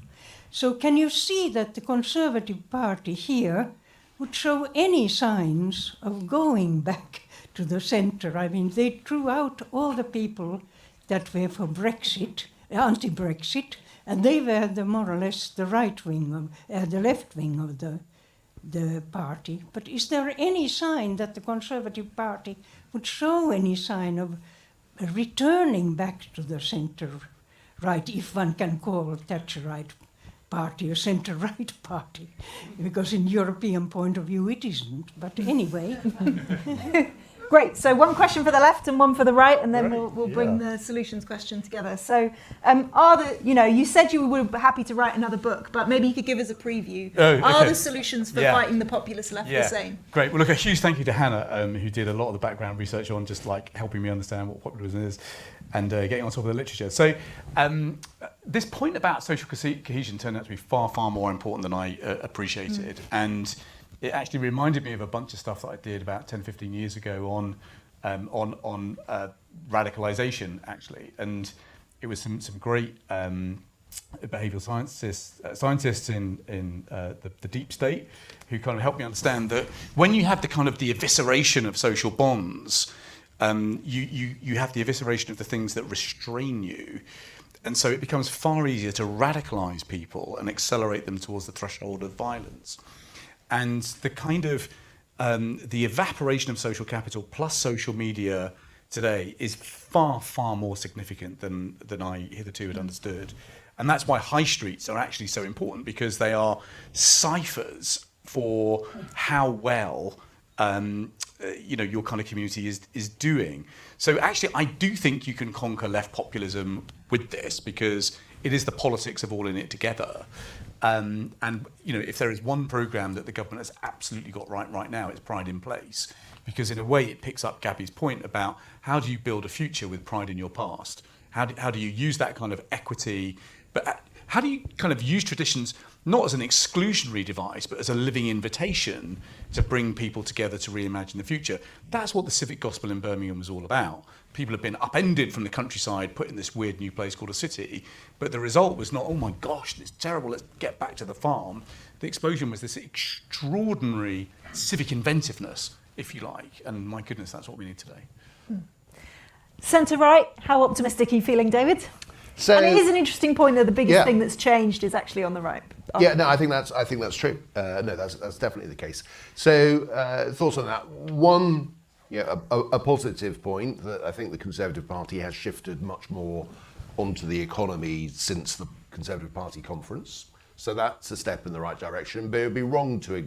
So can you see that the Conservative Party here would show any signs of going back to the centre? I mean, they threw out all the people that were for Brexit, anti-Brexit, and they were more or less the right wing, the left wing of the party. But is there any sign that the Conservative Party would show any sign of returning back to the centre-right, if one can call Thatcherite party a centre-right party? Because in European point of view it isn't, but anyway. Great. So one question for the left and one for the right, and then we'll bring the solutions question together. So, you said you were happy to write another book, but maybe you could give us a preview. Are the solutions for fighting the populist left the same? Great. Well, look, a huge thank you to Hannah, who did a lot of the background research on just like helping me understand what populism is and getting on top of the literature. So, this point about social cohesion turned out to be far, far more important than I appreciated, and it actually reminded me of a bunch of stuff that I did about 10, 15 years ago on radicalization, actually. And it was some great behavioral scientists in the deep state who kind of helped me understand that when you have the kind of the evisceration of social bonds, you have the evisceration of the things that restrain you. And so it becomes far easier to radicalize people and accelerate them towards the threshold of violence. And the kind of the evaporation of social capital plus social media today is far, far more significant than I hitherto had understood. And that's why high streets are actually so important, because they are ciphers for how well your kind of community is doing. So actually, I do think you can conquer left populism with this, because it is the politics of all in it together. And if there is one programme that the government has absolutely got right now, it's Pride in Place, because in a way it picks up Gabby's point about how do you build a future with pride in your past? How do you use that kind of equity, but how do you kind of use traditions not as an exclusionary device, but as a living invitation to bring people together to reimagine the future? That's what the civic gospel in Birmingham was all about. People have been upended from the countryside, put in this weird new place called a city, but the result was not, oh my gosh, it's terrible, let's get back to the farm. The explosion was this extraordinary civic inventiveness, if you like, and my goodness, that's what we need today. Centre-right, how optimistic are you feeling, David? So, and it is an interesting point that the biggest thing that's changed is actually on the right. I think that's true. That's definitely the case. So thoughts on that? One, a positive point that I think the Conservative Party has shifted much more onto the economy since the Conservative Party conference. So that's a step in the right direction. But it would be wrong to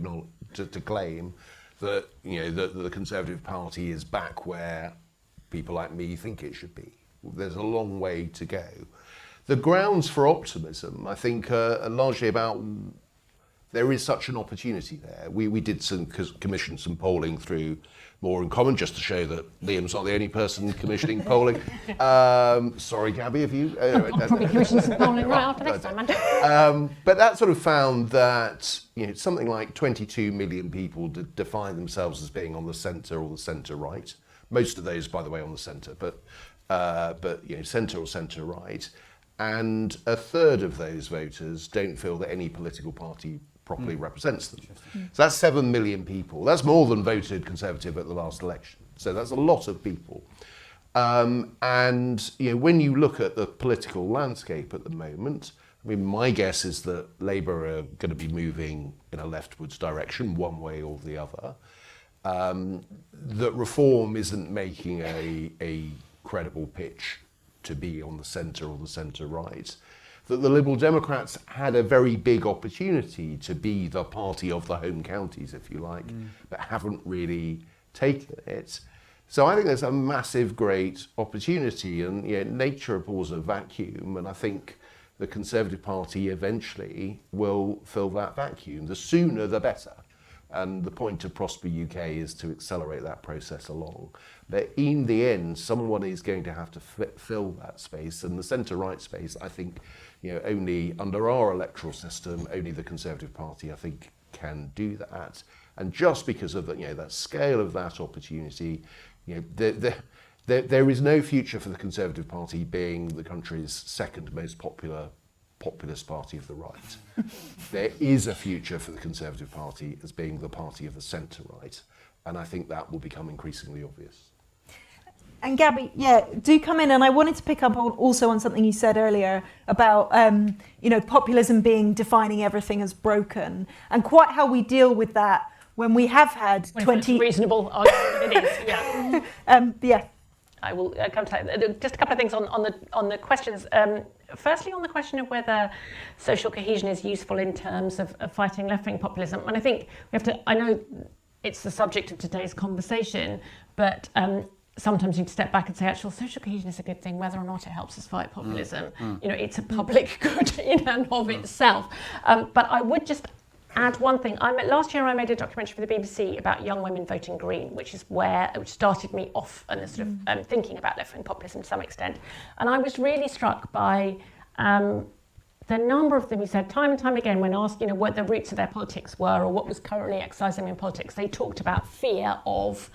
claim that that the Conservative Party is back where people like me think it should be. There's a long way to go. The grounds for optimism, I think, are largely about there is such an opportunity there. We did commission some polling through More in Common, just to show that Liam's not the only person commissioning polling. Sorry, Gabby, if you... I'll probably commission some polling right after next time. But that sort of found that something like 22 million people define themselves as being on the centre or the centre-right. Most of those, by the way, on the centre, but centre or centre-right. And a third of those voters don't feel that any political party properly represents them. So that's 7 million people. That's more than voted Conservative at the last election. So that's a lot of people. And when you look at the political landscape at the moment, I mean, my guess is that Labour are going to be moving in a leftwards direction, one way or the other. That Reform isn't making a credible pitch to be on the centre or the centre-right, that the Liberal Democrats had a very big opportunity to be the party of the home counties, if you like, but haven't really taken it. So I think there's a massive, great opportunity, and nature abhors a vacuum, and I think the Conservative Party eventually will fill that vacuum. The sooner, the better. And the point of Prosper UK is to accelerate that process along. But in the end, someone is going to have to fill that space, and the centre-right space, I think, only under our electoral system, only the Conservative Party, I think, can do that. And just because of that scale of that opportunity, there is no future for the Conservative Party being the country's second most populist party of the right. There is a future for the Conservative Party as being the party of the centre-right, and I think that will become increasingly obvious. And Gabby, do come in, and I wanted to pick up also on something you said earlier about populism defining everything as broken, and quite how we deal with that when we have had 20 reasonable argument. It is, yeah. I will come to that. Just a couple of things on the questions. Firstly, on the question of whether social cohesion is useful in terms of fighting left-wing populism, and I think we have to. I know it's the subject of today's conversation, but sometimes you'd step back and say, actual social cohesion is a good thing, whether or not it helps us fight populism. You know, it's a public good in and of itself. But I would just add one thing. Last year I made a documentary for the BBC about young women voting Green, which started me off on a sort of thinking about left-wing populism to some extent. And I was really struck by the number of them who said time and time again when asked, you know, what the roots of their politics were or what was currently exercising them in politics, they talked about fear of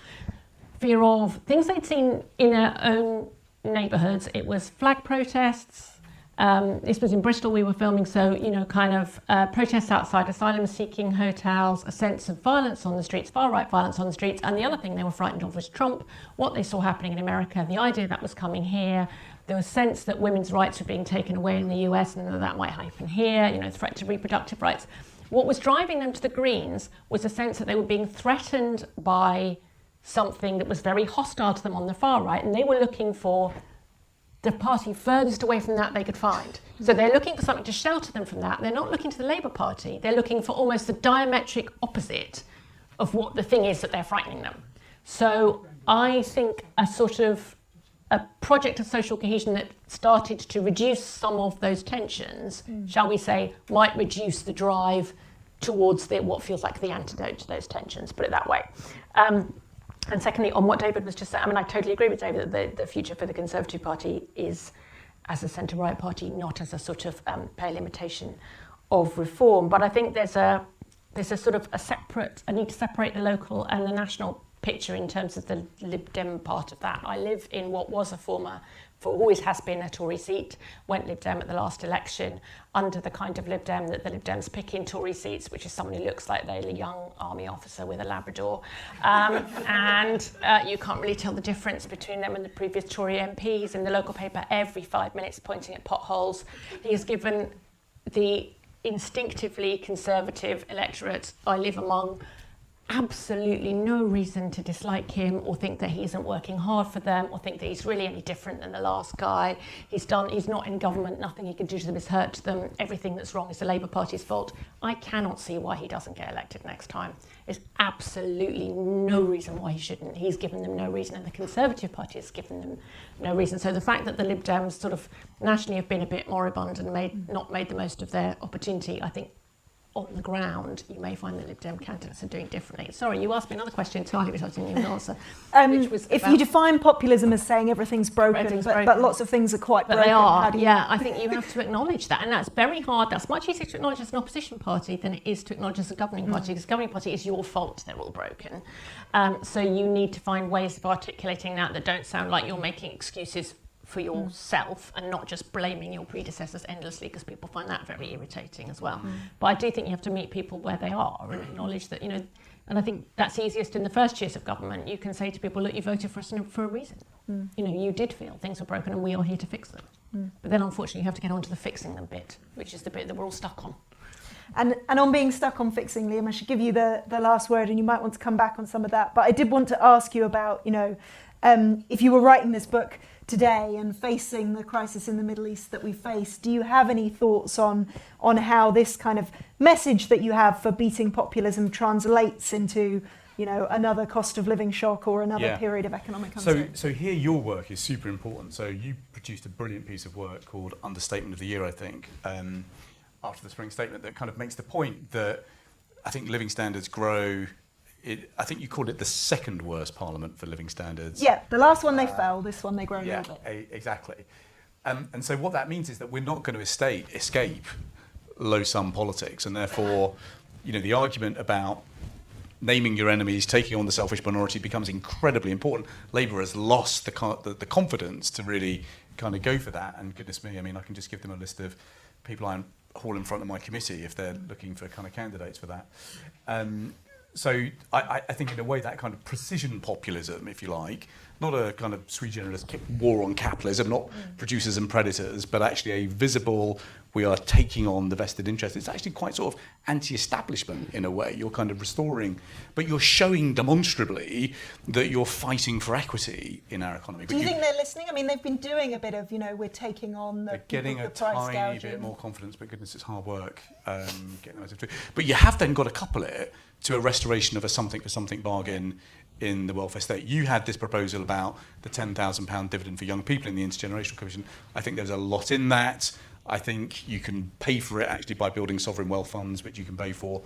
things they'd seen in their own neighbourhoods. It was flag protests. This was in Bristol we were filming, so, you know, kind of protests outside asylum-seeking hotels, a sense of violence on the streets, far-right violence on the streets, and the other thing they were frightened of was Trump, what they saw happening in America, the idea that was coming here. There was a sense that women's rights were being taken away in the US and that might happen here, you know, threat to reproductive rights. What was driving them to the Greens was a sense that they were being threatened by something that was very hostile to them on the far right, and they were looking for the party furthest away from that they could find. So they're looking for something to shelter them from that. They're not looking to the Labour Party. They're looking for almost the diametric opposite of what the thing is that they're frightening them. So I think a project of social cohesion that started to reduce some of those tensions, shall we say, might reduce the drive towards what feels like the antidote to those tensions, put it that way. And secondly, on what David was just saying, I mean, I totally agree with David that the future for the Conservative Party is as a centre-right party, not as a sort of pale imitation of reform. But I think there's a need to separate the local and the national picture in terms of the Lib Dem part of that. I live in what was always has been a Tory seat, went Lib Dem at the last election under the kind of Lib Dem that the Lib Dems pick in Tory seats, which is someone who looks like they're a young army officer with a Labrador. And you can't really tell the difference between them and the previous Tory MPs in the local paper every 5 minutes pointing at potholes. He has given the instinctively conservative electorate I live among absolutely no reason to dislike him or think that he isn't working hard for them or think that he's really any different than the last guy. He's not in government, nothing he can do to them is hurt to them, everything that's wrong is the Labour Party's fault. I cannot see why he doesn't get elected next time. There's absolutely no reason why he shouldn't. He's given them no reason and the Conservative Party has given them no reason. So the fact that the Lib Dems sort of nationally have been a bit moribund and not made the most of their opportunity, I think on the ground, you may find the Lib Dem candidates are doing differently. Sorry, you asked me another question entirely, which I didn't even answer. Which was if you define populism as saying everything's broken, but lots of things are quite broken. They are, I think you have to acknowledge that. And that's very hard. That's much easier to acknowledge as an opposition party than it is to acknowledge as a governing party, because the governing party is your fault they're all broken. So you need to find ways of articulating that don't sound like you're making excuses for yourself and not just blaming your predecessors endlessly, because people find that very irritating as well. But I do think you have to meet people where they are and acknowledge that, and I think that's easiest in the first years of government. You can say to people, look, you voted for us for a reason. You did feel things were broken and we are here to fix them. But then unfortunately you have to get on to the fixing them bit, which is the bit that we're all stuck on. And on being stuck on fixing, Liam, I should give you the last word and you might want to come back on some of that. But I did want to ask you about, if you were writing this book today and facing the crisis in the Middle East that we face, do you have any thoughts on how this kind of message that you have for beating populism translates into, another cost of living shock or another period of economic uncertainty? So here your work is super important. So you produced a brilliant piece of work called Understatement of the Year, I think, after the Spring Statement, that kind of makes the point that I think living standards grow. I think you called it the second worst parliament for living standards. Yeah, the last one they fell, this one they grow a little bit. Exactly. And so what that means is that we're not going to escape low-sum politics, and therefore, the argument about naming your enemies, taking on the selfish minority becomes incredibly important. Labour has lost the confidence to really kind of go for that, and goodness me, I can just give them a list of people I haul in front of my committee if they're looking for kind of candidates for that. So I think in a way that kind of precision populism, if you like, not a kind of sui generis war on capitalism, not producers and predators, but actually a visible, we are taking on the vested interest. It's actually quite sort of anti-establishment in a way. You're kind of restoring, but you're showing demonstrably that you're fighting for equity in our economy. Do you think they're listening? I mean, they've been doing a bit of, we're taking on the getting the a price tiny gouging. bit more confidence, but goodness, it's hard work. Getting those two. But you have then got to couple it to a restoration of a something for something bargain in the welfare state. You had this proposal about the £10,000 dividend for young people in the Intergenerational Commission. I think there's a lot in that. I think you can pay for it actually by building sovereign wealth funds, which you can pay for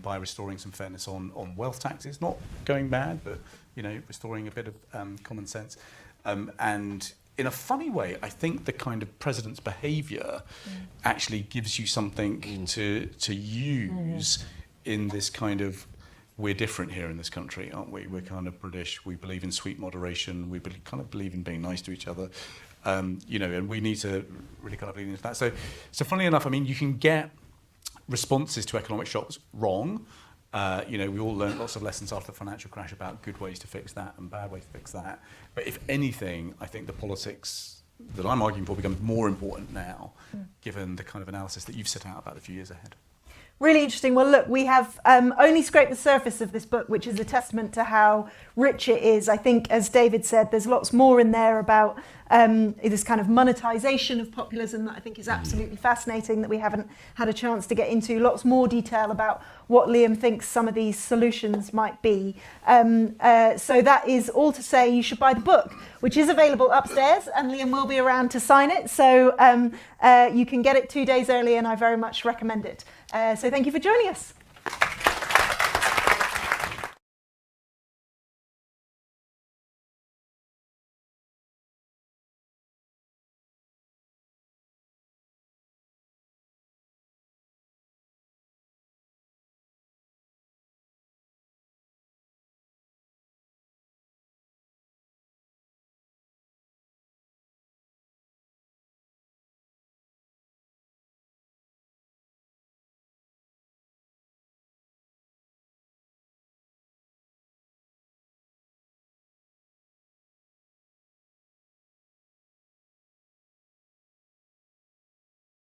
by restoring some fairness on wealth taxes. Not going bad, but restoring a bit of common sense. And in a funny way, I think the kind of president's behaviour actually gives you something to use in this kind of, we're different here in this country, aren't we? We're kind of British. We believe in sweet moderation. We kind of believe in being nice to each other. And we need to really kind of lean into that. So funnily enough, I mean, you can get responses to economic shocks wrong. We all learned lots of lessons after the financial crash about good ways to fix that and bad ways to fix that. But if anything, I think the politics that I'm arguing for becomes more important now, given the kind of analysis that you've set out about the few years ahead. Really interesting. Well, look, we have only scraped the surface of this book, which is a testament to how rich it is. I think, as David said, there's lots more in there about this kind of monetization of populism that I think is absolutely fascinating, that we haven't had a chance to get into. Lots more detail about what Liam thinks some of these solutions might be. So that is all to say you should buy the book, which is available upstairs, and Liam will be around to sign it. So you can get it 2 days early, and I very much recommend it. So thank you for joining us.